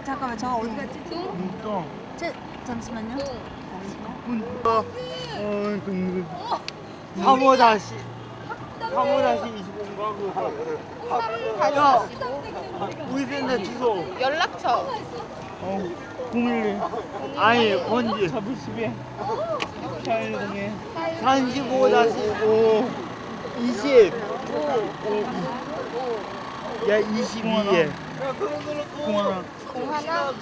잠깐만 저 어디 갔지? 똥. 잠시만요. 사모다시 25인가 그거. 야, 우리 센터 주소. 연락처 012. 아니 번지. 자부시비. 샤일동에 35-5 20. 야 22에. 공하나. 공하나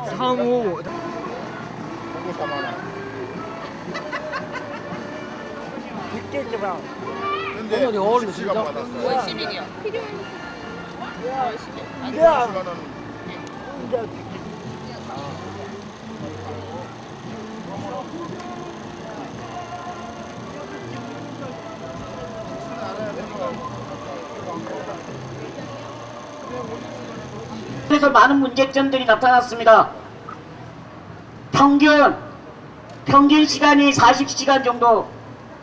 35. 근데 오늘이 어울리 10시간 받았어요. 5월 10일이요. 필요한 5월 10일. 야. 그래서 많은 문제점들이 나타났습니다. 평균 시간이 40시간 정도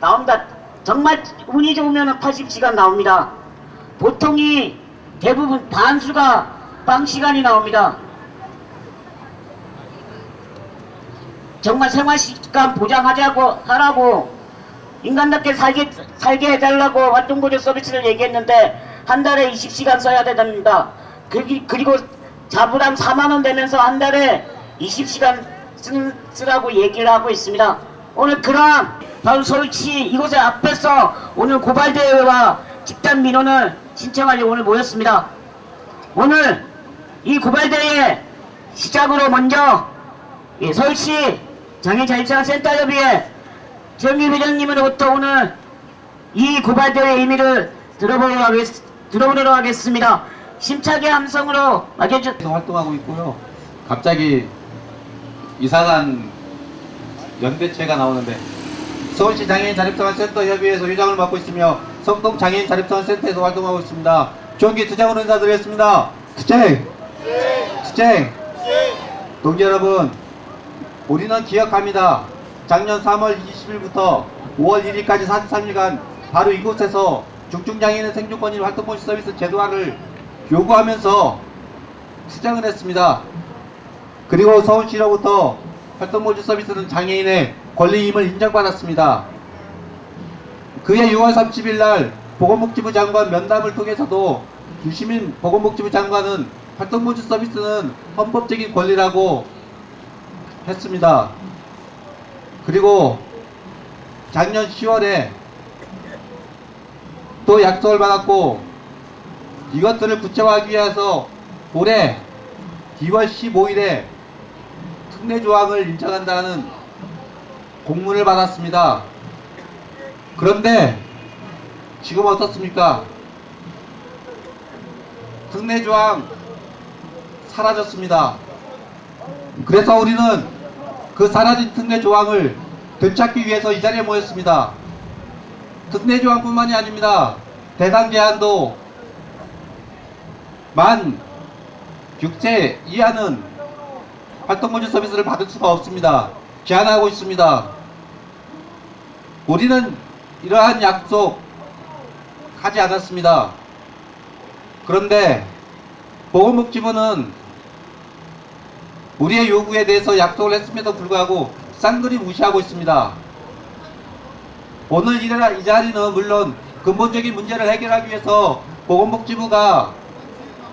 나옵니다. 정말 운이 좋으면 80시간 나옵니다. 보통이 대부분 반수가 빵 시간이 나옵니다. 정말 생활시간 하라고 인간답게 살게 해달라고 활동보조 서비스를 얘기했는데 한 달에 20시간 써야 됩니다. 그리고 자부담 4만원 되면서 한 달에 20시간 쓰라고 얘기를 하고 있습니다. 오늘 그러한 바로 서울시 이곳에 앞에서 오늘 고발대회와 집단 민원을 신청하려고 오늘 모였습니다. 오늘 이 고발대회 시작으로 먼저 서울시 장애인자립생활센터협의회 정유 회장님으로부터 오늘 이 고발대회 의미를 들어보도록 하겠습니다. 심차게 함성으로 활동하고 있고요. 갑자기 이상한 연대체가 나오는데 서울시 장애인 자립생활센터 협의회에서 회장을 맡고 있으며 성동 장애인 자립생활센터에서 활동하고 있습니다. 조원기 투쟁으로 인사드리겠습니다. 투쟁! 투쟁! 동지 여러분, 우리는 기억합니다. 작년 3월 20일부터 5월 1일까지 43일간 바로 이곳에서 중증장애인의 생존권인 활동보조 서비스 제도화를 요구하면서 투쟁을 했습니다. 그리고 서울시로부터 활동보조 서비스는 장애인의 권리임을 인정받았습니다. 그해 6월 30일 날 보건복지부 장관 면담을 통해서도 유시민 보건복지부 장관은 활동보조 서비스는 헌법적인 권리라고 했습니다. 그리고 작년 10월에 또 약속을 받았고 이것들을 구체화하기 위해서 올해 2월 15일에 특례조항을 인정한다는 공문을 받았습니다. 그런데 지금 어떻습니까? 특례조항 사라졌습니다. 그래서 우리는 그 사라진 특례조항을 되찾기 위해서 이 자리에 모였습니다. 특례조항뿐만이 아닙니다. 대상 제한도 만 6세 이하는 활동보조 서비스를 받을 수가 없습니다. 제한하고 있습니다. 우리는 이러한 약속 하지 않았습니다. 그런데 보건복지부는 우리의 요구에 대해서 약속을 했음에도 불구하고 쌍그리 무시하고 있습니다. 오늘 이 자리는 물론 근본적인 문제를 해결하기 위해서 보건복지부가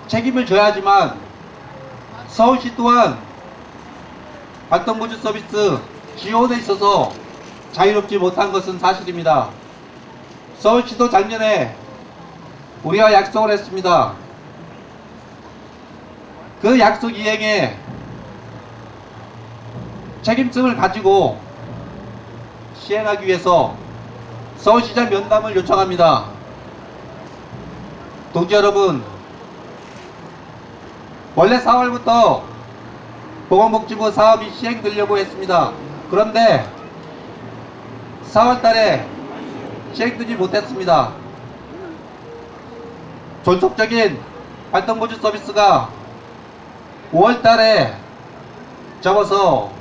책임을 져야 하지만 서울시 또한 활동보조 서비스 지원에 있어서 자유롭지 못한 것은 사실입니다. 서울시도 작년에 우리와 약속을 했습니다. 그 약속 이행에 책임성을 가지고 시행하기 위해서 서울시장 면담을 요청합니다. 동지 여러분, 원래 4월부터 보건복지부 사업이 시행되려고 했습니다. 그런데 4월달에 시행되지 못했습니다. 존속적인 활동보조 서비스가 5월달에 접어서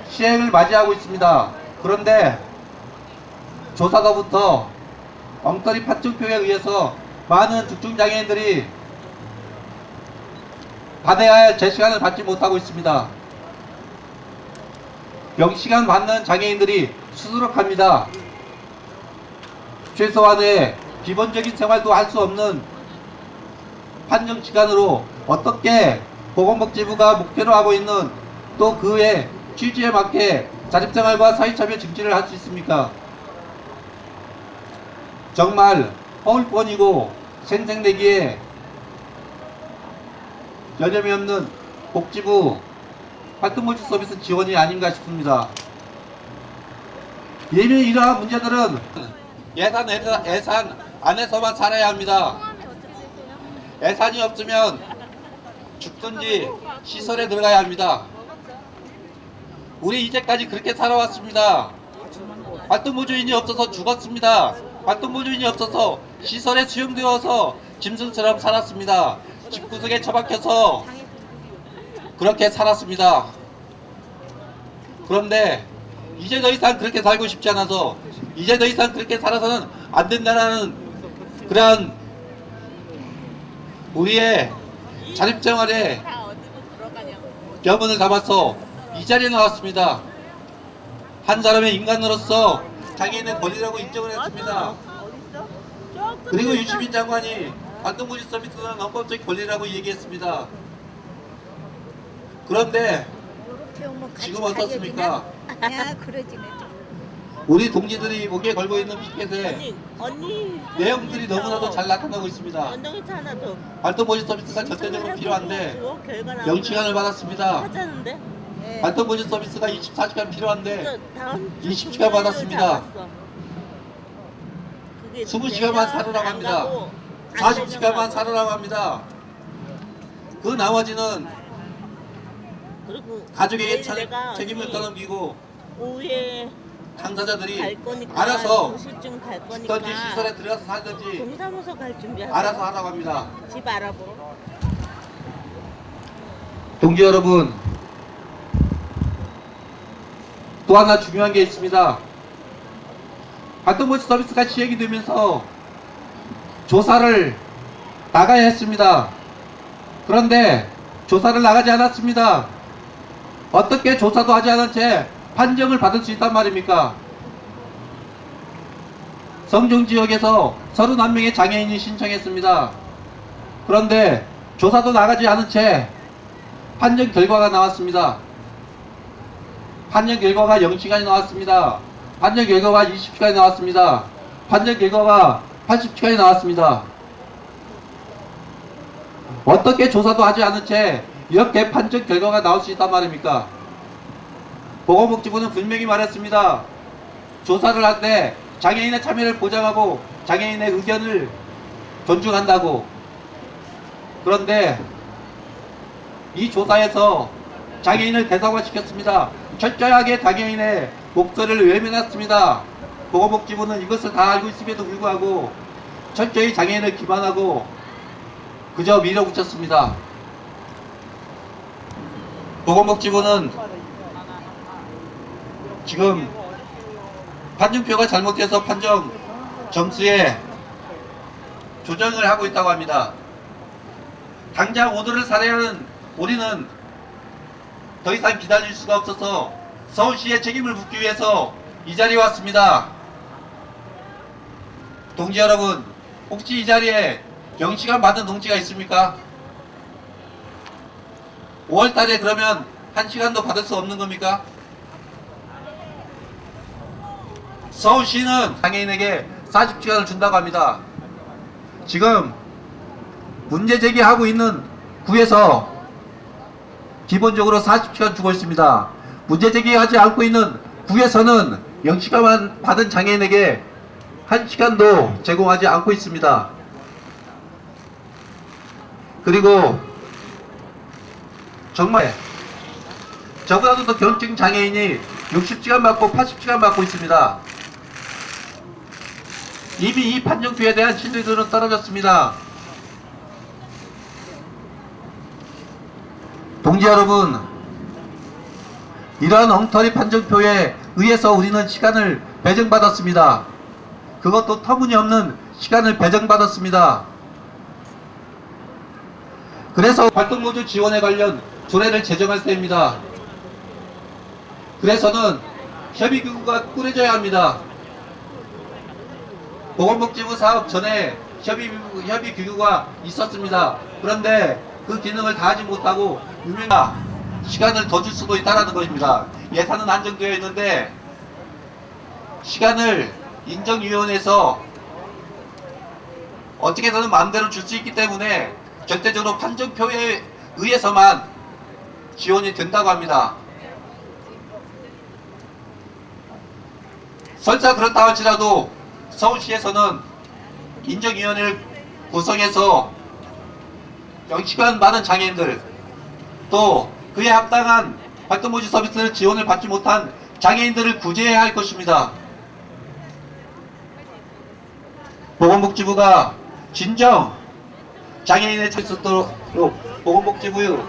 시행을 맞이하고 있습니다. 그런데 조사가부터 엉터리 판정표에 의해서 많은 중증장애인들이 받아야 할 제 시간을 받지 못하고 있습니다. 영시간 받는 장애인들이 수두룩합니다. 최소한의 기본적인 생활도 할 수 없는 판정시간으로 어떻게 보건복지부가 목표로 하고 있는 또 그의 취지에 맞게 자립생활과 사회참여 증진을 할 수 있습니까? 정말 허울뻔이고 생색내기에 여념이 없는 복지부 활동복지 서비스 지원이 아닌가 싶습니다. 예비 이러한 문제들은 예산 안에서만 살아야 합니다. 예산이 없으면 죽든지 시설에 들어가야 합니다. 우리 이제까지 그렇게 살아왔습니다. 활동보조인이 없어서 죽었습니다. 활동보조인이 없어서 시설에 수용되어서 짐승처럼 살았습니다. 집구석에 처박혀서 그렇게 살았습니다. 그런데 이제 더 이상 그렇게 살고 싶지 않아서 이제 더 이상 그렇게 살아서는 안 된다는 그러한 우리의 자립생활에 염원을 담아서 이 자리에 나왔습니다. 한 사람의 인간으로서 장애인의 권리라고 인정을 했습니다. 그리고 유시민 장관이 활동복지 서비스는 헌법적 권리라고 얘기했습니다. 그런데 지금 어떻습니까? 야, 그러지. 우리 동지들이 목에 걸고 있는 피켓에 언니 내용들이 너무나도 잘 나타나고 있습니다. 언덕이 하나 더 활동복지 서비스가 절대적으로 필요한데 결과 나오면 영시간을 받았습니다. 하자는데 활동복지 서비스가 24시간 필요한데 다음 20시간 받았습니다. 그게 20시간만 살으라고 합니다. 40시간만 살으라고 합니다. 그 나머지는 그리고 가족에게 내가 책임을 떠넘기고 오후에 당사자들이 갈 거니까 알아서 정실증 갈 거니까 죽든지 시설에 들어가서 살든지 동사무소 갈 준비하세요. 알아서 하라고 합니다. 집 알아보러. 동지 여러분, 또 하나 중요한 게 있습니다. 활동복지 서비스가 시행이 되면서 조사를 나가야 했습니다. 그런데 조사를 나가지 않았습니다. 어떻게 조사도 하지 않은 채 판정을 받을 수 있단 말입니까? 성중지역에서 31명의 장애인이 신청했습니다. 그런데 조사도 나가지 않은 채 판정 결과가 나왔습니다. 판정 결과가 0시간이 나왔습니다. 판정 결과가 20시간이 나왔습니다. 판정 결과가 80시간이 나왔습니다. 어떻게 조사도 하지 않은 채 이렇게 판정 결과가 나올 수 있단 말입니까? 보건복지부는 분명히 말했습니다. 조사를 할 때 장애인의 참여를 보장하고 장애인의 의견을 존중한다고. 그런데 이 조사에서 장애인을 대상화시켰습니다. 철저하게 장애인의 목소리를 외면했습니다. 보건복지부는 이것을 다 알고 있음에도 불구하고 철저히 장애인을 기만하고 그저 밀어붙였습니다. 보건복지부는 지금 판정표가 잘못돼서 판정 점수에 조정을 하고 있다고 합니다. 당장 오늘을 살해하는 우리는 더 이상 기다릴 수가 없어서 서울시에 책임을 묻기 위해서 이 자리에 왔습니다. 동지 여러분, 혹시 이 자리에 0시간 받은 동지가 있습니까? 5월달에 그러면 1시간도 받을 수 없는 겁니까? 서울시는 장애인에게 40시간을 준다고 합니다. 지금 문제 제기하고 있는 구에서 기본적으로 40시간 주고 있습니다. 문제 제기하지 않고 있는 구에서는 0시간만 받은 장애인에게 1시간도 제공하지 않고 있습니다. 그리고 정말 저보다도 더 경증 장애인이 60시간 받고 80시간 받고 있습니다. 이미 이 판정표에 대한 신뢰도는 떨어졌습니다. 동지 여러분, 이러한 엉터리 판정표에 의해서 우리는 시간을 배정받았습니다. 그것도 터무니없는 시간을 배정받았습니다. 그래서 활동노조 지원에 관련 조례를 제정할 때입니다. 그래서는 협의기구가 꾸려져야 합니다. 보건복지부 사업 전에 협의기구가 있었습니다. 그런데 그 기능을 다하지 못하고 시간을 더 줄 수도 있다는 것입니다. 예산은 한정되어 있는데 시간을 인정위원회에서 어떻게든 마음대로 줄 수 있기 때문에 절대적으로 판정표에 의해서만 지원이 된다고 합니다. 설사 그렇다 할지라도 서울시에서는 인정위원회를 구성해서 영시간 많은 장애인들 또 그에 합당한 활동복지 서비스를 지원을 받지 못한 장애인들을 구제해야 할 것입니다. 보건복지부가 진정 장애인의 수 있도록 보건복지부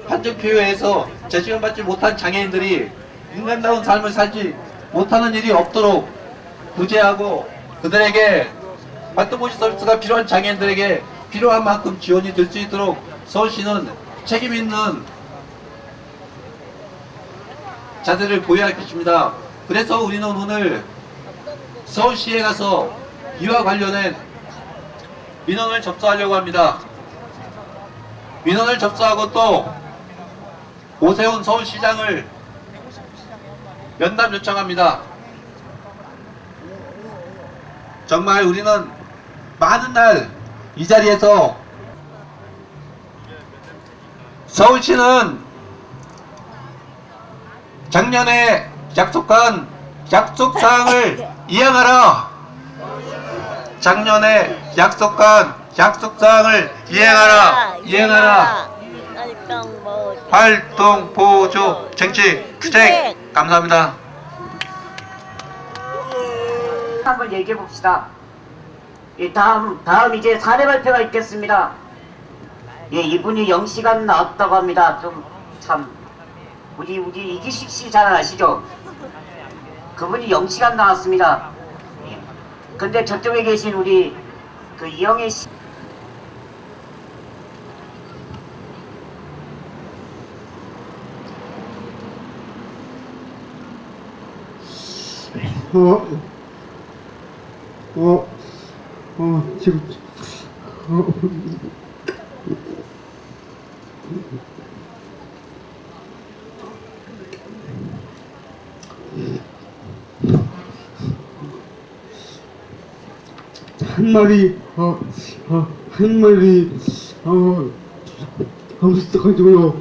판정표에서 재지원 받지 못한 장애인들이 인간다운 삶을 살지 못하는 일이 없도록 구제하고 그들에게 활동복지 서비스가 필요한 장애인들에게 필요한 만큼 지원이 될 수 있도록 서울시는 책임있는 자세를 보여야 할 것입니다. 그래서 우리는 오늘 서울시에 가서 이와 관련된 민원을 접수하려고 합니다. 민원을 접수하고 또 오세훈 서울시장을 면담 요청합니다. 정말 우리는 많은 날 이 자리에서 서울시는 작년에 약속한 약속사항을 이행하라. 작년에 약속한 약속사항을 이행하라. 활동 보조 정치 투쟁. 감사합니다. 한번 얘기해 봅시다. 예, 다음 이제 사례 발표가 있겠습니다. 예, 이분이 영시간 나왔다고 합니다. 좀 참 우리 이기식 씨 잘 아시죠? 그분이 영시간 나왔습니다. 예. 근데 저쪽에 계신 우리 그 이영애 씨. 지금 한 마리 없어가지고요.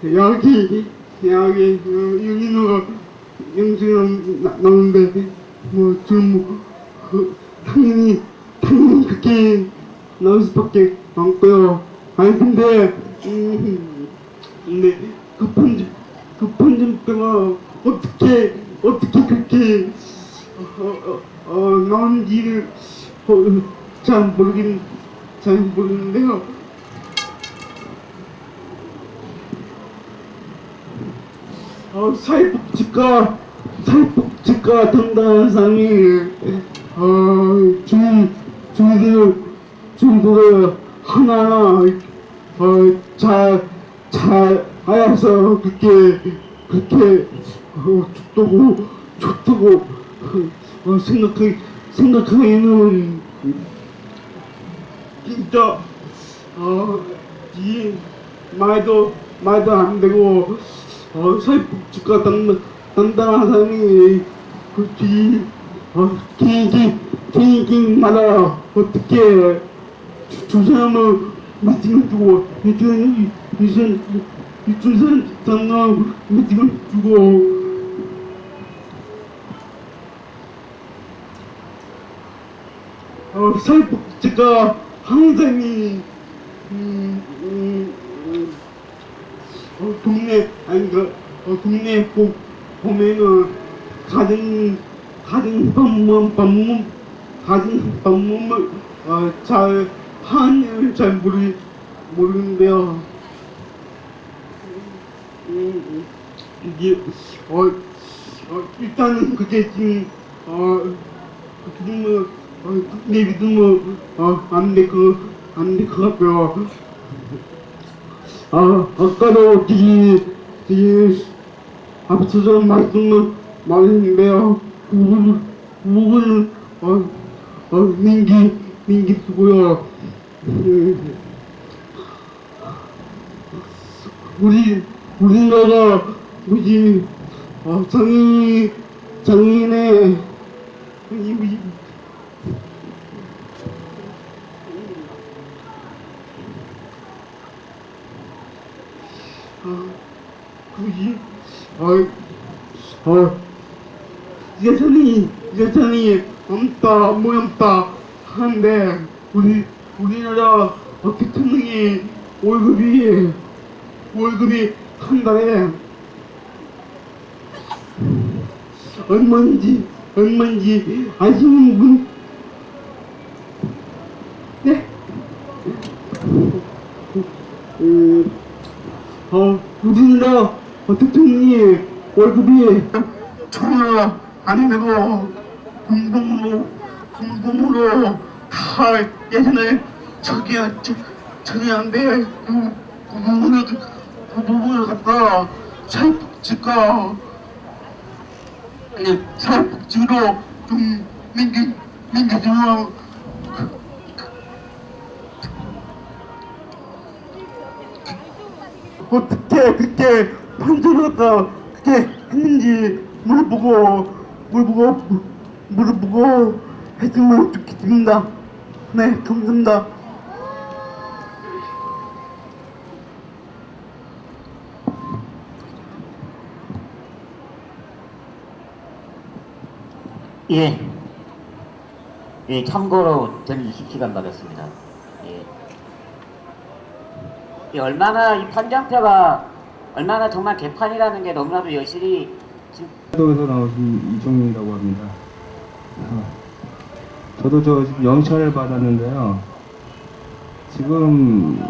약이 여기는 영수가 나오는데 지금 당연히 그렇게 나올 수밖에 없고요. 아니 근데 그 편집자가 어떻게 그렇게 나온지를 잘 모르겠는데요. 사회복지과 담당하는 사람이 중도를 하나하나 잘 알아서 그렇게 좋다고 생각하기에는 진짜 이 말도 안 되고 사회복지과 담당하는 사람이 그렇게 개인마다 어떻게 두 사람을 미팅을 주고 두 사람 미팅을 주고 사회복지가 항상 동네 보면은 가정 방문을 잘 하는 잘 모르는데요. 이게 일단은 그게 지금 믿으면 안 돼. 안 될 것 같고요. 아까도 되게 앞서서 말씀을 말했는데요. 부분은 민기 쓰고요. 우리나라 뭐지 장인의 뭐지 예산이 없다 없다 하는데 우리나라 대통령이 월급이 한 달에 얼마인지 아시는 분? 네? 우리나라 대통령이 월급이 전혀 안 되고 공금으로 다 예전에 저기 안 돼. 그 부분을 갖다 사회복지가 사회복지로 좀 민주주의 어떻게 그렇게 판결을 갖다 그렇게 했는지 물어보고 해주면 좋겠습니다. 네, 감사합니다. 예, 참고로 저는 20시간 받았습니다. 얼마나 이 판정표가 얼마나 정말 개판이라는 게 너무나도 여실히 에서 나오신 이종민이라고 합니다. 저도 지금 영찰을 받았는데요. 지금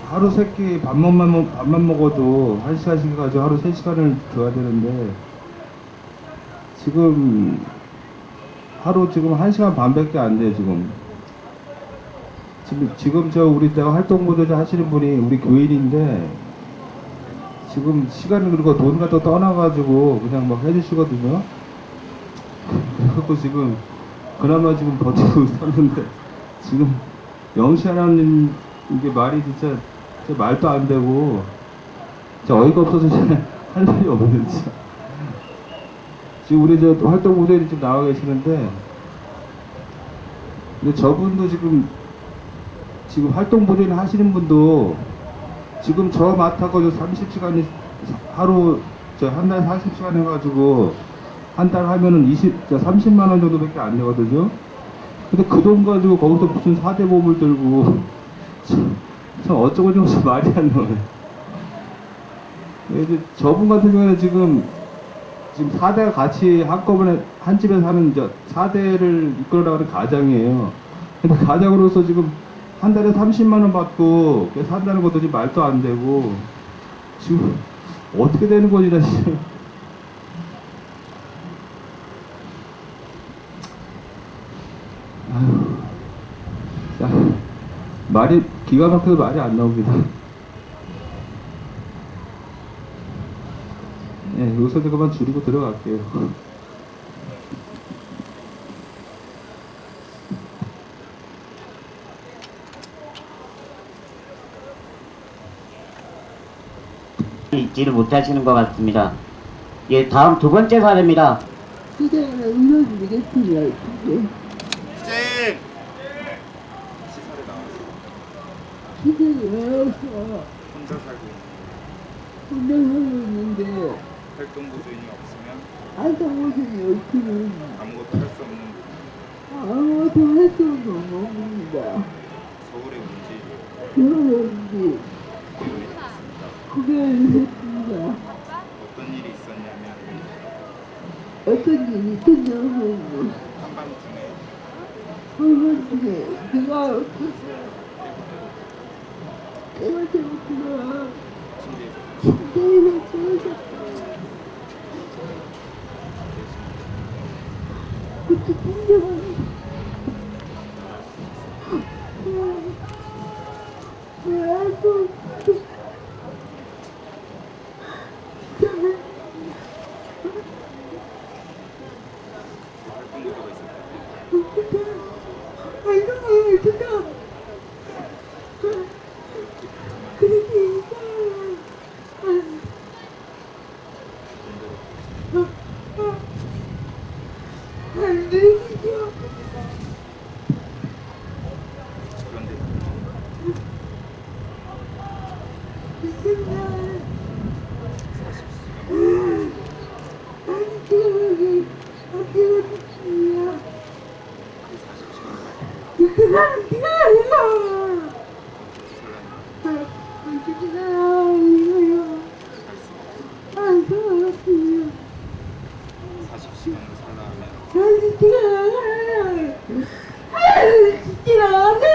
하루 3끼 밥만 먹어도 1시간씩 가지고 하루 3시간을 줘야 되는데 지금 하루 지금 1시간 반밖에 안 돼요. 지금 저 우리 때가 활동보조자 하시는 분이 우리 교인인데 지금 시간을 그리고 돈 갖다 떠나가지고 그냥 막 해주시거든요. 그래갖고 지금 그나마 지금 버티고 있었는데 지금 영시하라는 이게 말이 진짜 말도 안 되고 진짜 어이가 없어서 할 말이 없는 진짜. 지금 우리 저 활동보조인이 지금 나와 계시는데 근데 저분도 지금 활동보조인 하시는 분도 지금 저 맡아서 30시간이 하루 한 달 40시간 해가지고 한 달 하면은 30만 원 정도밖에 안 되거든요. 근데 그 돈 가지고 거기서 무슨 4대 보험을 들고 참 어쩌고 저쩌고 말이 안 나와요. 이제 저분 같은 경우는 지금 4대가 같이 한꺼번에 한 집에 사는 4대를 이끌어나가는 가장이에요. 근데 가장으로서 지금 한 달에 30만 원 받고 산다는 것도 지금 말도 안 되고 지금 어떻게 되는 거지 나 지금. 말이 기가 막혀서 말이 안 나옵니다. 네, 여기서 그만 줄이고 들어갈게요. 있지를 못하시는 것 같습니다. 다음 두 번째 사례입니다. 시장을 올려드리겠습니다. 시장이 와서 혼자 살고 혼자 있는데 활동보조인이 없으면 안타고생이 없으면 아무것도 할 수 없는 아무것도 할 수 없는 겁니다. 서울에 온지 그런지 기분이 좋습니다. 구별했습니다. 어떤 일이 있었냐면 어떤 일이 있었냐면 한밤중에 한번중에 내가 잘못했구나. 침대에서 침대에서 그때 침대가 활동 구조가 있었나요? 그런데 (40시간을) 살라면 하루에 1시간 10분밖에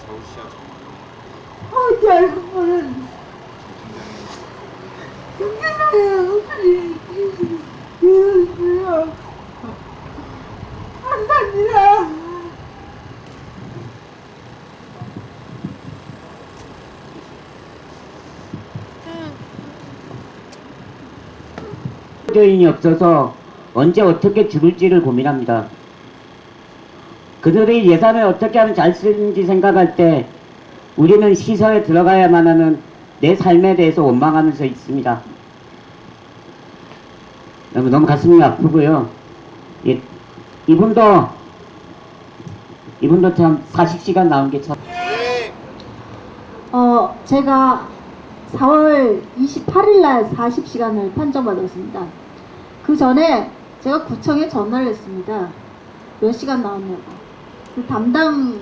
서울시야 교인이 없어서 언제 어떻게 죽을지를 고민합니다. 그들의 예산을 어떻게 하면 잘 쓰는지 생각할 때 우리는 시설에 들어가야만 하는 내 삶에 대해서 원망하면서 있습니다. 너무 가슴이 아프고요. 예, 이분도 참 40시간 나온 게 참. 제가 4월 28일 날 40시간을 판정받았습니다. 그 전에 제가 구청에 전화를 했습니다. 몇 시간 나왔냐고. 그 담당자가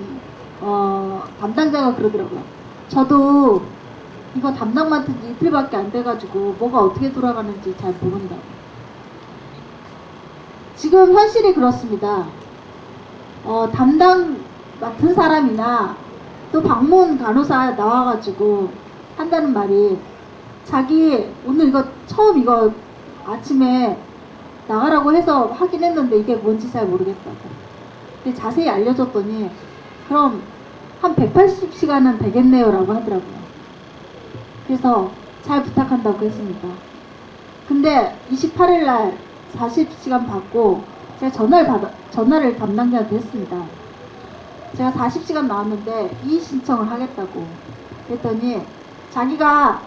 그러더라고요. 저도 이거 담당 맡은 지 이틀밖에 안 돼가지고 뭐가 어떻게 돌아가는지 잘 모른다고. 지금 현실이 그렇습니다. 담당 맡은 사람이나 또 방문 간호사 나와가지고 한다는 말이 자기 오늘 이거 처음 이거 아침에 나가라고 해서 하긴 했는데 이게 뭔지 잘 모르겠다고. 근데 자세히 알려줬더니 그럼 한 180시간은 되겠네요 라고 하더라고요. 그래서 잘 부탁한다고 했습니다. 근데 28일 날 40시간 받고 제가 전화를 담당자한테 했습니다. 제가 40시간 나왔는데 이의 신청을 하겠다고 그랬더니 자기가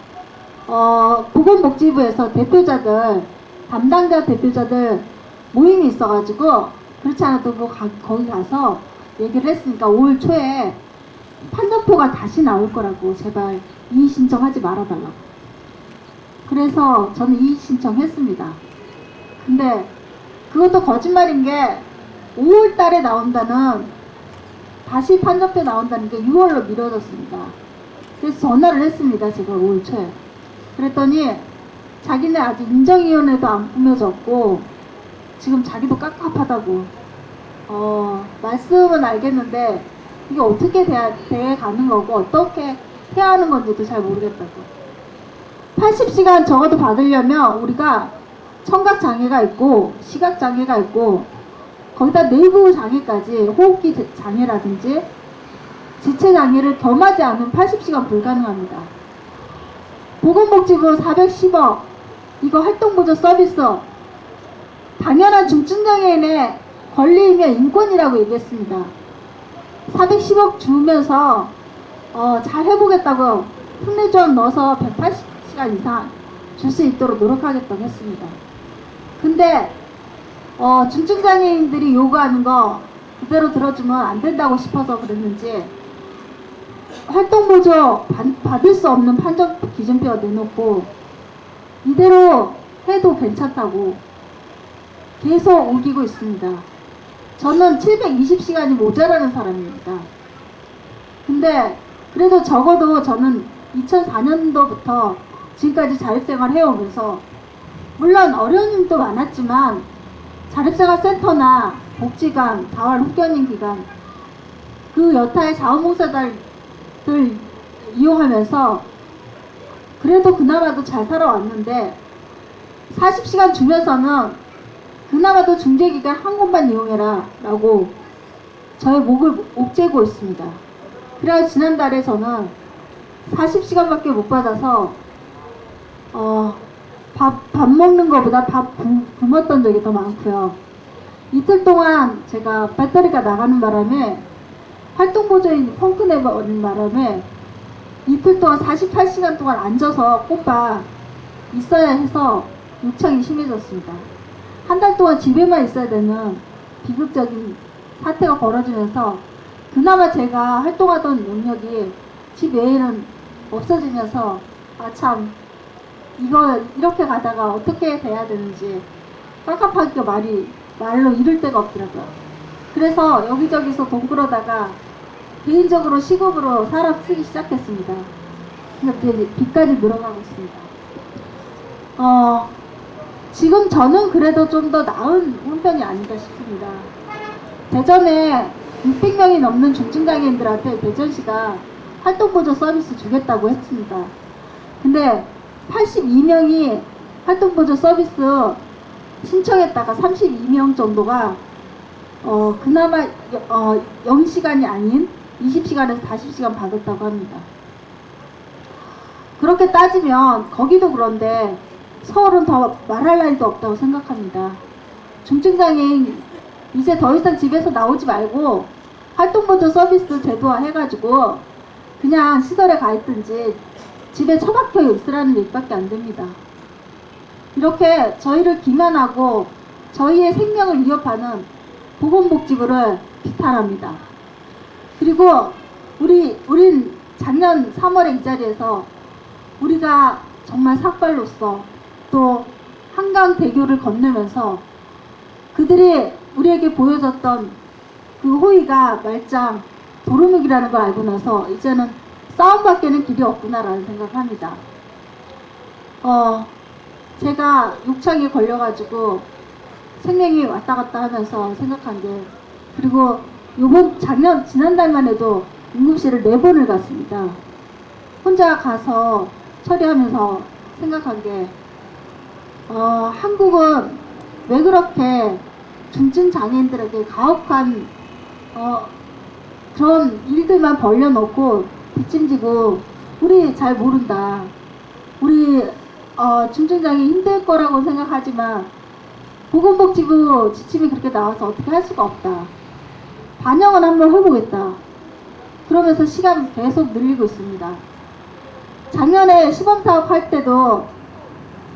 보건복지부에서 담당자 대표자들 모임이 있어가지고 그렇지 않아도 거기 가서 얘기를 했으니까 5월 초에 판정표가 다시 나올 거라고 제발 이의 신청하지 말아달라고. 그래서 저는 이의 신청했습니다. 근데 그것도 거짓말인 게 5월 달에 나온다는 다시 판정표 나온다는 게 6월로 미뤄졌습니다. 그래서 전화를 했습니다. 제가 5월 초에. 그랬더니 자기네 아직 인정위원회도 안 꾸며졌고 지금 자기도 깝깝하다고. 말씀은 알겠는데 이게 어떻게 돼 가는 거고 어떻게 해야 하는 건지도 잘 모르겠다고. 80시간 적어도 받으려면 우리가 청각 장애가 있고 시각 장애가 있고 거기다 내부 장애까지 호흡기 장애라든지 지체 장애를 겸하지 않으면 80시간 불가능합니다. 보건복지부 410억 이거 활동보조 서비스 당연한 중증장애인의 권리이며 인권이라고 얘기했습니다. 410억 주면서 잘 해보겠다고 흉내좀 넣어서 180시간 이상 줄 수 있도록 노력하겠다고 했습니다. 근데 중증장애인들이 요구하는 거 그대로 들어주면 안 된다고 싶어서 그랬는지 활동보조 받을 수 없는 판정 기준표가 내놓고 이대로 해도 괜찮다고 계속 우기고 있습니다. 저는 720시간이 모자라는 사람입니다. 근데 그래도 적어도 저는 2004년도부터 지금까지 자립생활 해오면서 물론 어려운 일도 많았지만 자립생활센터나 복지관, 자활 후견인 기관 그 여타의 자원봉사자들 이용하면서 그래도 그나마도 잘 살아왔는데 40시간 주면서는 그나마도 중재기관 한 곳만 이용해라 라고 저의 목을 옥죄고 있습니다. 그래서 지난달에 저는 40시간밖에 못 받아서 밥 먹는 것보다 밥 굶었던 적이 더 많고요. 이틀 동안 제가 배터리가 나가는 바람에 활동보조인이 펑크 내버리는 바람에 이틀 동안 48시간 동안 앉아서 꼬박 있어야 해서 요청이 심해졌습니다. 한 달 동안 집에만 있어야 되는 비극적인 사태가 벌어지면서 그나마 제가 활동하던 영역이 집 외에는 없어지면서 참 이거 이렇게 가다가 어떻게 돼야 되는지 깝깝하게 말로 이를 데가 없더라고요. 그래서 여기저기서 돈 끌어다가 개인적으로 시급으로 사람 쓰기 시작했습니다. 근데 빚까지 늘어가고 있습니다. 지금 저는 그래도 좀 더 나은 형편이 아닌가 싶습니다. 대전에 600명이 넘는 중증장애인들한테 대전시가 활동보조 서비스 주겠다고 했습니다. 근데 82명이 활동보조 서비스 신청했다가 32명 정도가 그나마 0시간이 아닌 20시간에서 40시간 받았다고 합니다. 그렇게 따지면 거기도 그런데 서울은 더 말할 나위도 없다고 생각합니다. 중증장애인 이제 더 이상 집에서 나오지 말고 활동보조 서비스 제도화 해가지고 그냥 시설에 가 있든지 집에 처박혀 있으라는 얘기밖에 안 됩니다. 이렇게 저희를 기만하고 저희의 생명을 위협하는 보건복지부를 비판합니다. 그리고 우린 작년 3월에 이 자리에서 우리가 정말 삭발로서 또 한강대교를 건너면서 그들이 우리에게 보여줬던 그 호의가 말짱 도루묵이라는 걸 알고 나서 이제는 싸움밖에는 길이 없구나라는 생각을 합니다. 제가 욕창에 걸려가지고 생명이 왔다 갔다 하면서 생각한 게, 그리고 지난달만 해도 응급실을 4번을 갔습니다. 혼자 가서 처리하면서 생각한 게, 한국은 왜 그렇게 중증 장애인들에게 가혹한 그런 일들만 벌려놓고 뒷짐지고 우리 잘 모른다. 우리 중증장애 힘들 거라고 생각하지만 보건복지부 지침이 그렇게 나와서 어떻게 할 수가 없다. 반영은 한번 해보겠다. 그러면서 시간 계속 늘리고 있습니다. 작년에 시범사업 할 때도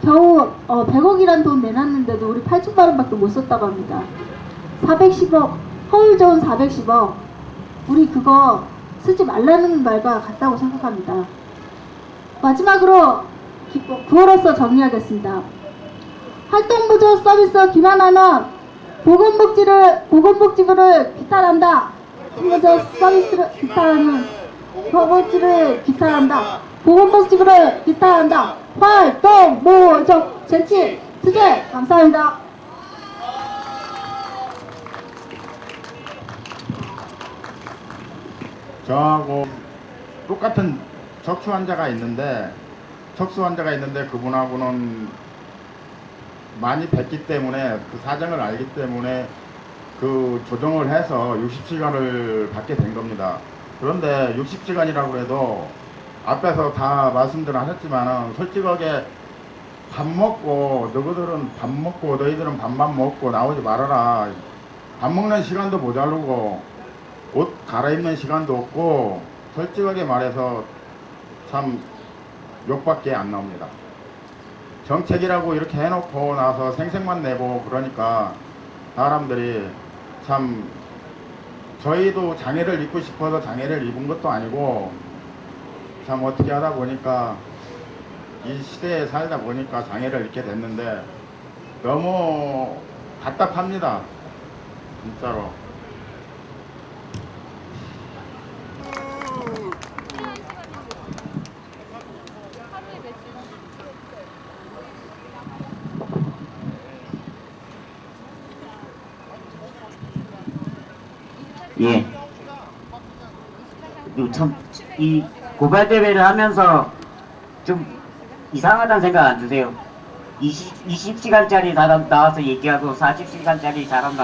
겨우 100억이란 돈 내놨는데도 우리 8천만 원밖에 못 썼다고 합니다. 410억, 허울 좋은 410억, 우리 그거 쓰지 말라는 말과 같다고 생각합니다. 마지막으로 9월로서 정리하겠습니다. 활동보조 서비스 기만하는 보건복지부를 비탄한다. 보건보조 서비스를 비탄하는 보건복지부를 비탄한다. 활동보조 쟁취 투쟁 감사합니다. 저하고 똑같은 척수 환자가 있는데 그분하고는 많이 뵀기 때문에 그 사정을 알기 때문에 그 조정을 해서 60시간을 받게 된 겁니다. 그런데 60시간이라고 해도 앞에서 다 말씀들 하셨지만은 솔직하게 밥 먹고 너희들은 밥만 먹고 나오지 말아라. 밥 먹는 시간도 모자르고 옷 갈아입는 시간도 없고 솔직하게 말해서 참 욕밖에 안 나옵니다. 정책이라고 이렇게 해놓고 나서 생색만 내고 그러니까 사람들이 참 저희도 장애를 입고 싶어서 장애를 입은 것도 아니고 참 어떻게 하다 보니까 이 시대에 살다 보니까 장애를 입게 됐는데 너무 답답합니다. 진짜로. 하루에 몇 시간? 예. 참, 이 고발 대회를 하면서 좀 이상하다는 생각 안 드세요? 20시간짜리 사람 나와서 얘기하고 40시간짜리 사람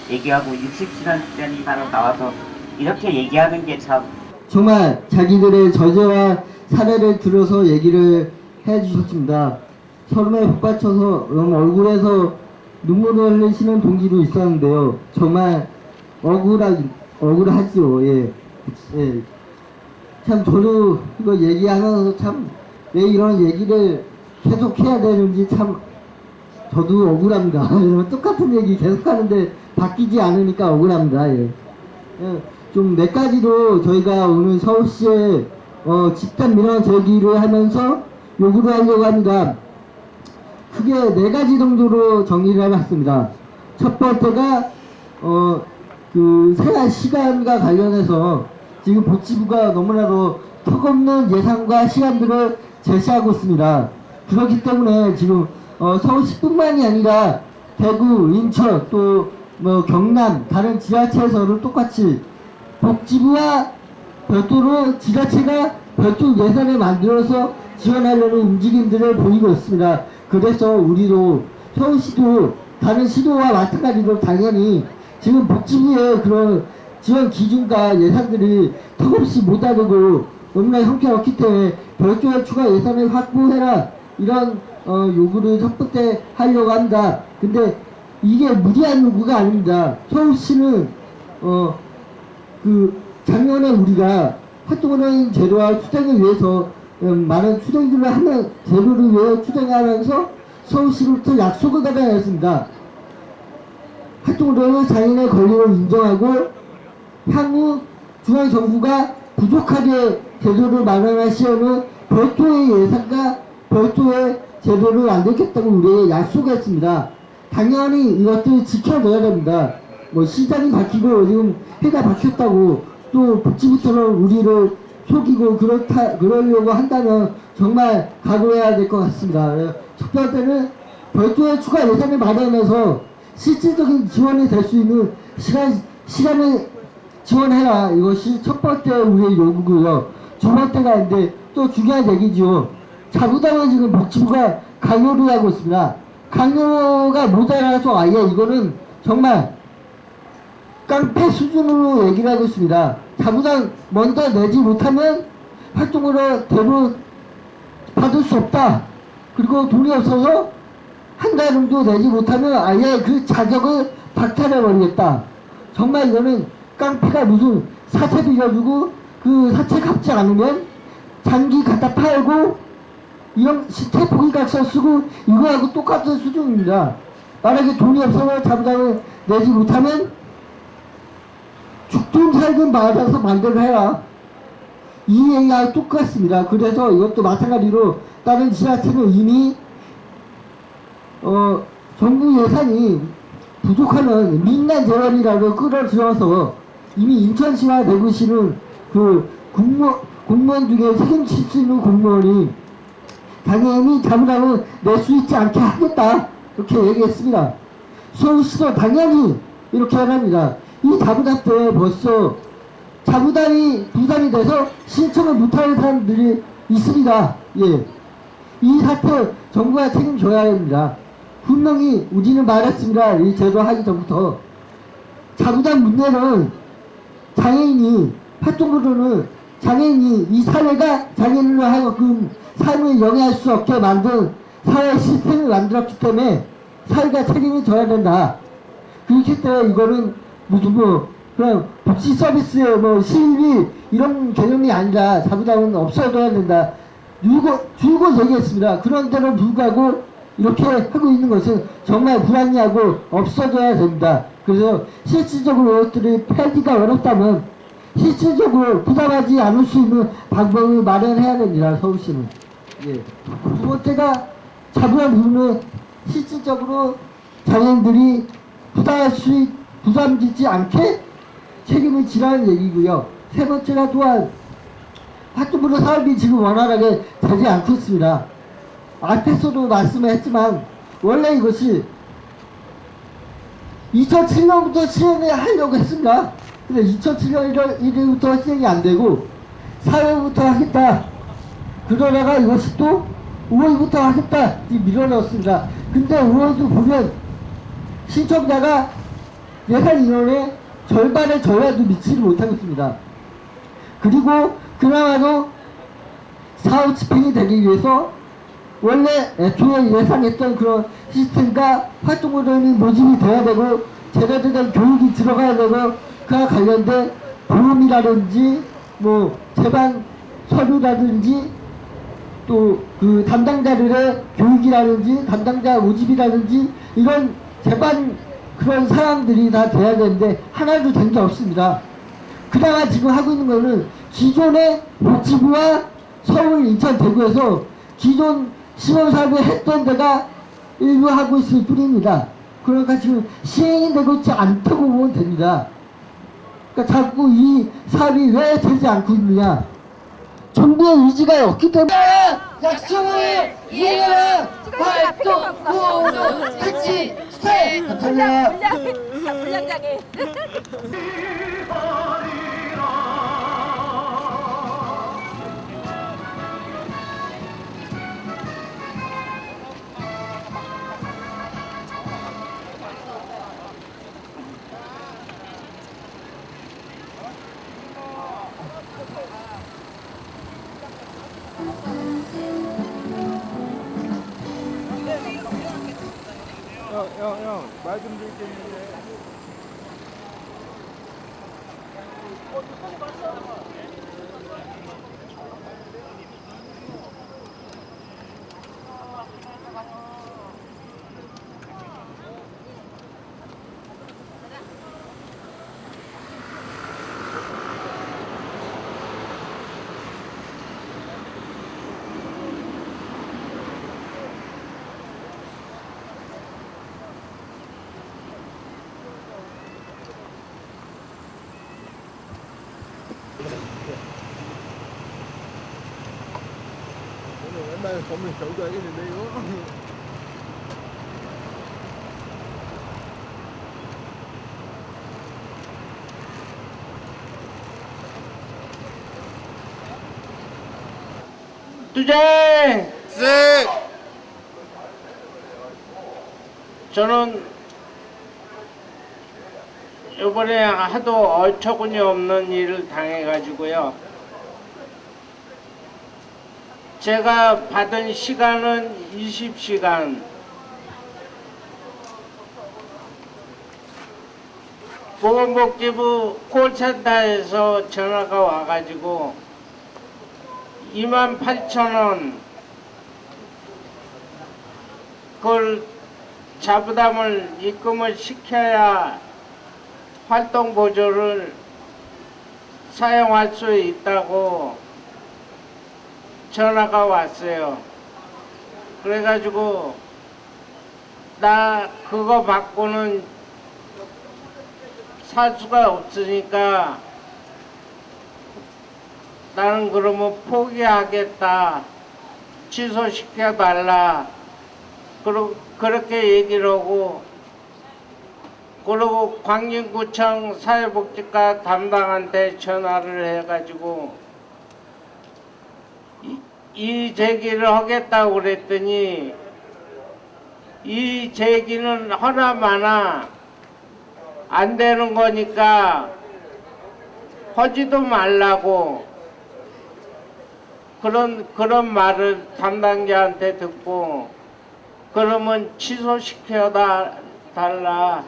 얘기하고 60시간짜리 사람 나와서 이렇게 얘기하는 게 참 정말 자기들의 저주와 사례를 들어서 얘기를 해주셨습니다. 서름에 복받쳐서 얼굴에서 눈물을 흘리시는 동지도 있었는데요. 정말 억울하지요. 예. 예. 참 저도 이거 얘기하면서 참 왜 이런 얘기를 계속 해야 되는지 참 저도 억울합니다. 똑같은 얘기 계속 하는데 바뀌지 않으니까 억울합니다. 예. 예. 좀 몇 가지로 저희가 오늘 서울시에 집단 민원 제기를 하면서 요구를 하려고 합니다. 크게 4가지 정도로 정리를 해봤습니다. 첫 번째가 그 생활 시간과 관련해서 지금 복지부가 너무나도 턱없는 예산과 시간들을 제시하고 있습니다. 그렇기 때문에 지금 서울시뿐만이 아니라 대구, 인천, 또 뭐 경남 다른 지자체에서는 똑같이 복지부와 별도로 지자체가 별도 예산을 만들어서 지원하려는 움직임들을 보이고 있습니다. 그래서 우리도 서울시도 다른 시도와 마찬가지로 당연히 지금 복지부의 그런 지원 기준과 예산들이 턱없이 못하고 너무나 형편없기 때문에 별도의 추가 예산을 확보해라 이런 요구를 첫 번째 하려고 합니다. 근데 이게 무리한 요구가 아닙니다. 서울시는 그 작년에 우리가 활동하는 제도와 추정을 위해서 많은 추정들을 하면 제도를 위해 추정하면서 서울시로부터 약속을 받아냈습니다. 활동으로 장애인의 권리를 인정하고 향후 중앙정부가 부족하게 제도를 마련할 시에는 별도의 예산과 별도의 제도를 만들겠다고 우리에게 약속했습니다. 당연히 이것들 지켜줘야 됩니다. 뭐 시장이 바뀌고 지금 해가 바뀌었다고 또 복지부처럼 우리를 속이고 그러려고 한다면 정말 각오해야 될 것 같습니다. 첫 번째는 별도의 추가 예산을 마련해서 실질적인 지원이 될 수 있는 시간을 지원해라. 이것이 첫 번째 우리의 요구고요. 두 번째가 있는데 또 중요한 얘기죠. 자부담을 지금 복지부가 강요를 하고 있습니다. 강요가 모자라서 아예 이거는 정말 깡패 수준으로 얘기를 하고 있습니다. 자부담 먼저 내지 못하면 활동으로 대로 받을 수 없다. 그리고 돈이 없어서 한 달 정도 내지 못하면 아예 그 자격을 박탈해버리겠다. 정말 이거는 깡패가 무슨 사채 빌려주고 그 사채 갚지 않으면 장기 갖다 팔고 이런 시태 포기각서 쓰고 이거하고 똑같은 수준입니다. 만약에 돈이 없어서 자부담을 내지 못하면 죽든 살든 맞아서 만들어 해라. 이 얘기하고 똑같습니다. 그래서 이것도 마찬가지로 다른 지자체는 이미 정부 예산이 부족하면 민간 재원이라도 끌어들여서 이미 인천시와 대구시는 그 공무원 중에 책임질 수 있는 공무원이 당연히 자부담을 낼 수 있지 않게 하겠다 이렇게 얘기했습니다. 서울시도 당연히 이렇게 합니다. 이 자부담 때문에 벌써 자부담이 부담이 돼서 신청을 못하는 사람들이 있습니다. 예. 이 사태 정부가 책임져야 합니다. 분명히 우리는 말했습니다. 이 제도 하기 전부터 자부담 문제는 장애인이 활동으로는 장애인이 이 사회가 장애인으로 하여금 삶을 영위할 수 없게 만든 사회 시스템을 만들었기 때문에 사회가 책임을 져야 된다. 그렇기 때문에 이거는 무슨 그냥 복지 서비스의 실비 이런 개념이 아니라 자부담은 없어져야 된다. 줄곧 얘기했습니다. 그런데도 불구하고 이렇게 하고 있는 것은 정말 불합리하고 없어져야 됩니다. 그래서 실질적으로 이것들이 폐지가 어렵다면 실질적으로 부담하지 않을 수 있는 방법을 마련해야 됩니다. 서울시는. 예. 두 번째가 자부담 부분은 실질적으로 장애인들이 부담짓지 않게 책임을 지라는 얘기고요. 세 번째가 또한 활동부로 사업이 지금 원활하게 되지 않고 있습니다. 앞에서도 말씀을 했지만 원래 이것이 2007년부터 시행을 하려고 했습니다. 근데 2007년 1월 1일부터 시행이 안 되고 4월부터 하겠다. 그러다가 이것이 또 5월부터 하겠다. 밀어넣었습니다. 근데 5월도 보면 신청자가 예산 인원의 절반의 절반도 미치지 못하고 있습니다. 그리고 그나마도 사후 집행이 되기 위해서 원래 애초에 예상했던 그런 시스템과 활동모델이 모집이 돼야 되고 제대로 된 교육이 들어가야 되고 그와 관련된 보험이라든지 뭐 재반 서류라든지 또 그 담당자들의 교육이라든지 담당자 모집이라든지 이런 재반 그런 사항들이 다 돼야 되는데 하나도 된 게 없습니다. 그나마 지금 하고 있는 거는 기존의 복지부와 서울, 인천, 대구에서 기존 시범사업을 했던 데가 일부 하고 있을 뿐입니다. 그러니까 지금 시행이 되고 있지 않다고 보면 됩니다. 그러니까 자꾸 이 사업이 왜 되지 않고 있느냐. 정부의 의지가 없기 때문에 약속을 이행하라. 활동 구호로 같이 세. 감사합니다. 분량장애. 맨날 검은 겨우도 하겠는데 이거. 투쟁! 저는 이번에 하도 어처구니 없는 일을 당해가지고요. 제가 받은 시간은 20시간. 보건복지부 콜센터에서 전화가 와가지고 28,000원 그걸 자부담을 입금을 시켜야 활동 보조를 사용할 수 있다고 전화가 왔어요. 그래가지고 나 그거 받고는 살 수가 없으니까 나는 그러면 포기하겠다. 취소시켜달라. 그렇게 얘기를 하고, 그러고 광진구청 사회복지과 담당한테 전화를 해가지고 이 제기를 하겠다고 그랬더니 이 제기는 하나마나 안 되는 거니까 하지도 말라고 그런 말을 담당자한테 듣고 그러면 취소시켜 달라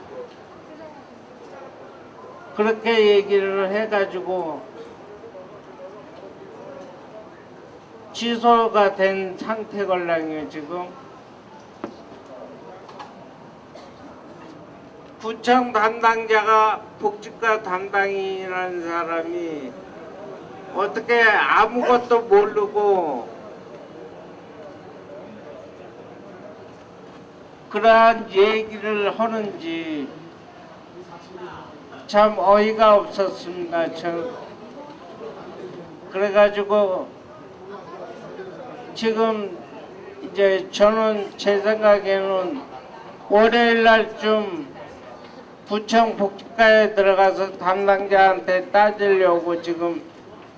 그렇게 얘기를 해가지고 취소가 된 상태걸랑요 지금. 구청 담당자가 복지과 담당이라는 사람이 어떻게 아무것도 모르고 그러한 얘기를 하는지 참 어이가 없었습니다. 그래가지고 지금 이제 저는 제 생각에는 월요일 날쯤 구청 복지과에 들어가서 담당자한테 따지려고 지금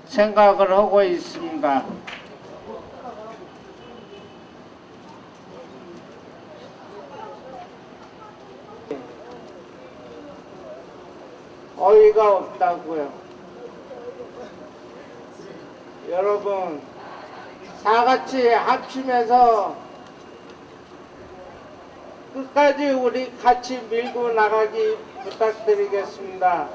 생각을 하고 있습니다. 어이가 없다고요. 여러분, 다 같이 합심해서 끝까지 우리 같이 밀고 나가기 부탁드리겠습니다.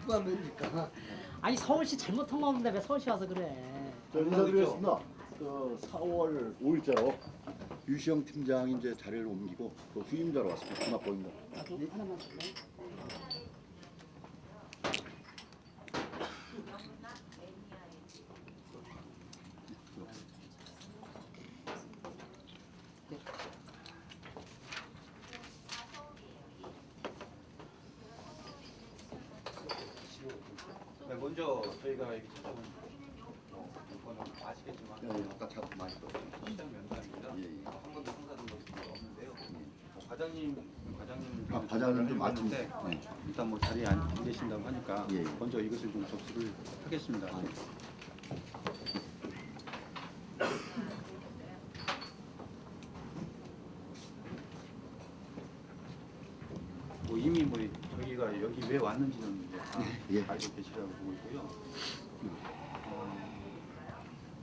누가 그러니까. 아니 서울시 잘못한 거 없는데 왜 서울시 와서 그래? 저 인사드리겠습니다. 그 4월 5일자로 유시영 팀장이 이제 자리를 옮기고 그 후임자로 왔습니다. 하나 보입니다. 나도 하나만 줄래? 먼저 저희가 여기 찾아온 이거는 아시겠지만 네, 아까 참 많이 들었어요. 시장 면담입니다. 예, 예. 한 번도 성사된 것이 없는데요. 과장님 과장님 좀 맞는데 네. 일단 뭐 자리에 안 계신다고 하니까 예, 예. 먼저 이것을 좀 접수를 하겠습니다. 아, 뭐 이미 뭐 저희가 여기 왜 왔는지는 이제 다 예. 알고 계시라고 보고 있고요.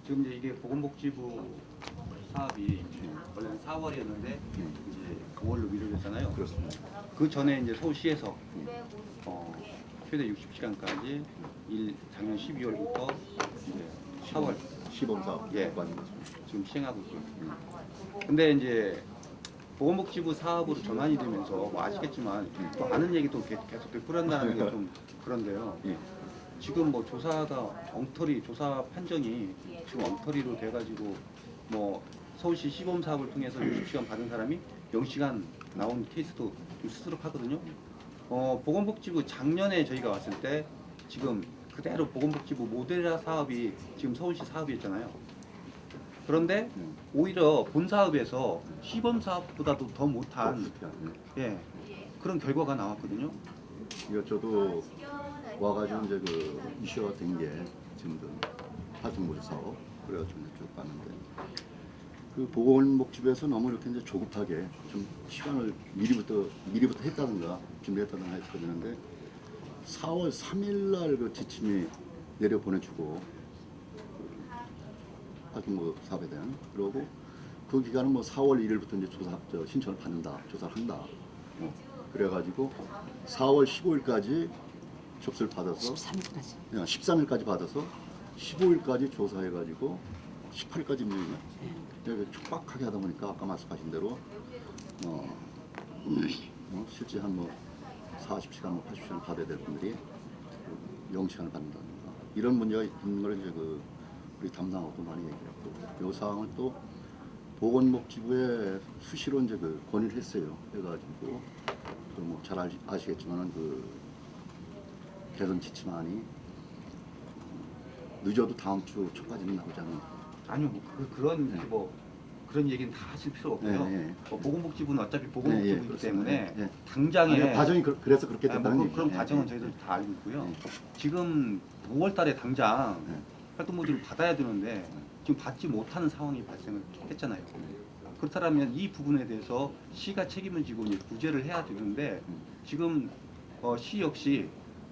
지금 이제 이게 보건복지부 사업이 원래는 4월이었는데 이제 5월로 미루어졌잖아요. 그렇습니다. 그 전에 이제 서울시에서 최대 60시간까지 작년 12월부터 이제 4월 시범사업 예. 받는 것입니다. 지금 시행하고 있고요. 근데 이제 보건복지부 사업으로 전환이 되면서 뭐 아시겠지만 또 아는 얘기도 계속 되풀이한다는 게 좀 그런데요. 예. 지금 뭐 조사가 조사 판정이 지금 엉터리로 돼가지고 뭐 서울시 시범 사업을 통해서 60시간 받은 사람이 0시간 나온 케이스도 좀 수두룩하거든요. 보건복지부 작년에 저희가 왔을 때 지금 그대로 보건복지부 모델화 사업이 지금 서울시 사업이었잖아요. 그런데 오히려 본 사업에서 시범 사업보다도 더 못한 예, 그런 결과가 나왔거든요. 이거 저도 와가지고 이제 그 이슈가 된 게 지금 그 활동보조 사업 그래가지고 이제 쭉 봤는데 그 보건복지부에서 너무 이렇게 이제 조급하게 좀 시간을 미리부터 했다든가 준비했다든가 했어야 되는데 4월 3일 날 그 지침이 내려 보내주고 활동보조 사업에 대한 그러고 그 기간은 뭐 4월 1일부터 이제 신청을 받는다, 조사를 한다. 그래가지고 4월 15일까지 접수를 받아서 13일까지. 13일까지 받아서 15일까지 조사해가지고 18일까지 이제 촉박하게 하다 보니까 아까 말씀하신 대로 실제 한 뭐 40시간, 뭐 80시간 받아야 될 분들이 0시간을 받는다든가 이런 문제가 있는 걸 이제 그 우리 담당하고도 많이 얘기했고 이 사항을 또 보건복지부에 수시로 이제 그 건의를 했어요. 해가지고 뭐 잘 아시겠지만은 그 개선 지침안이 늦어도 다음 주 초까지는 나오지 않는. 아니요, 뭐 그런 얘기는 다 하실 필요 없고요. 보건복지부는 어차피 보건복지부이기 때문에 당장에 아니, 과정이 그래서 그렇게 된다는 얘기죠. 그런 과정은 저희들 다 알고 있고요. 지금 5월달에 당장 활동보조를 받아야 되는데 지금 받지 못하는 상황이 발생을 했잖아요. 그렇다면 이 부분에 대해서 시가 책임을 지고 이제 구제를 해야 되는데 지금 시 역시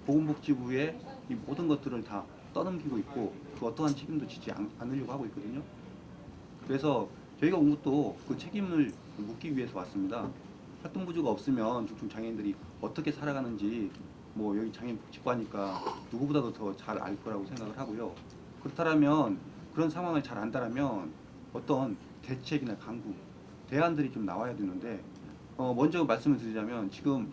보건복지부에 이 모든 것들을 다 떠넘기고 있고 그 어떠한 책임도 지지 않으려고 하고 있거든요. 그래서 저희가 온 것도 그 책임을 묻기 위해서 왔습니다. 활동부주가 없으면 중증 장애인들이 어떻게 살아가는지 뭐 여기 장애인복지과니까 누구보다도 더 잘 알 거라고 생각을 하고요. 그렇다면 그런 상황을 잘 안다라면 어떤 대책이나 강구, 대안들이 좀 나와야 되는데 먼저 말씀을 드리자면 지금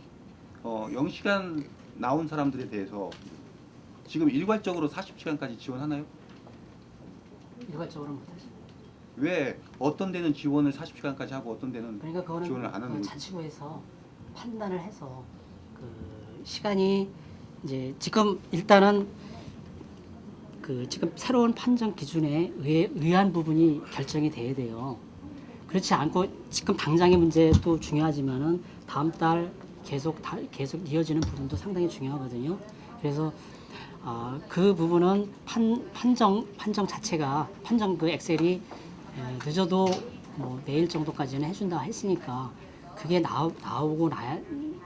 0시간 나온 사람들에 대해서 지금 일괄적으로 40시간까지 지원하나요? 일괄적으로 못하죠. 왜 어떤 데는 지원을 40시간까지 하고 어떤 데는 그러니까 그거는 지원을 안 하는 거죠? 자치구에서 판단을 해서 그 시간이 이제 지금 일단은 그 지금 새로운 판정 기준에 의한 부분이 결정이 돼야 돼요. 그렇지 않고 지금 당장의 문제도 중요하지만은 다음 달 계속 이어지는 부분도 상당히 중요하거든요. 그래서 그 부분은 판정 자체가 판정 그 엑셀이 늦어도 뭐 내일 정도까지는 해준다 했으니까 그게 나오고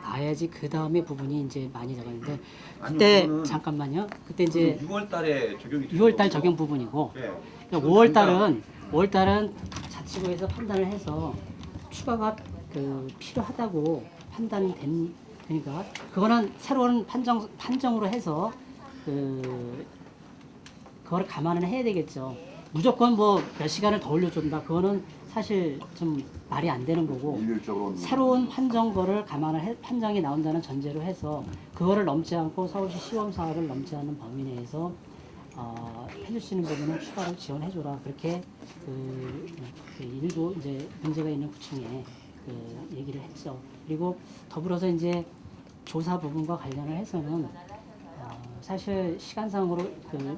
나야지 그 다음에 부분이 이제 많이 나가는데 그때 아니요, 잠깐만요. 그때 이제 6월달에 적용이 6월달 적용 부분이고 네. 5월달은 자치구에서 판단을 해서 추가가 그 필요하다고 판단되니까 그거는 새로운 판정으로 해서 그거를 감안을 해야 되겠죠. 무조건 뭐 몇 시간을 더 올려준다. 그거는 사실 좀 말이 안 되는 거고 새로운 판정거를 판정이 나온다는 전제로 해서 그거를 넘지 않고 서울시 시범 사업을 넘지 않는 범위 내에서 해줄 수 있는 부분은 추가로 지원해줘라. 그렇게 일부 이제 문제가 있는 구청에 얘기를 했죠. 그리고 더불어서 이제 조사 부분과 관련을 해서는 사실 시간상으로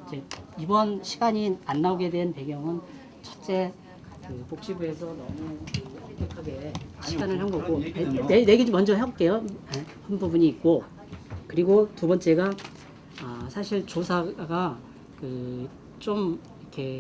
이제 이번 시간이 안 나오게 된 배경은 첫째 복지부에서 너무 엄격하게 시간을 한 거고 내 얘기 좀 먼저 해볼게요. 한 부분이 있고 그리고 두 번째가 사실 조사가 좀 이렇게